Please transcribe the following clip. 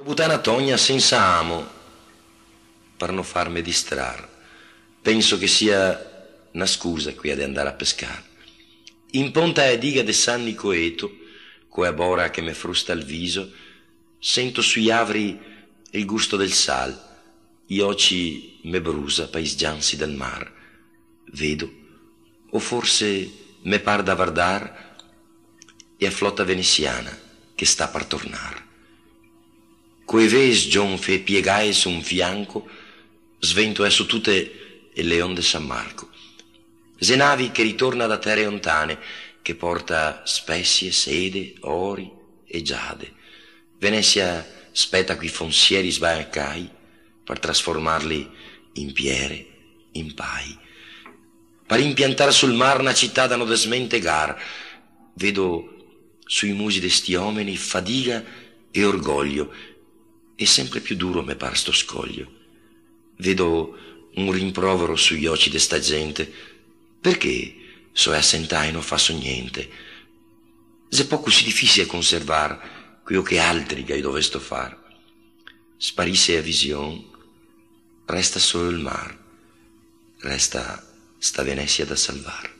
Butana togna senza amo, per non farmi distrarre. Penso che sia una scusa qui ad andare a pescare. In ponta a diga de San Nicoeto, coe bora che me frusta il viso, sento sui avri il gusto del sal, gli occhi me brusa paesgiansi del mar. Vedo, o forse me par da vardar, e a flotta veneziana che sta per tornar. Coe ves John fe piegae su un fianco, svento è su tutte il leon de San Marco. Se navi che ritorna da terre lontane, che porta spezie, sede, ori e giade. Venezia spetta qui fonsieri sbarcai per trasformarli in piere, in pai. Per impiantare sul mar una città da non desmentegar. Vedo sui musi de sti uomini fadiga e orgoglio, e sempre più duro me par sto scoglio. Vedo un rimprovero sugli occhi de sta gente. Perché so assentai e non faccio niente? Se poco si difficile conservar quello che altri che dovesto far. Sparisse a vision, resta solo il mar, resta sta Venezia da salvar.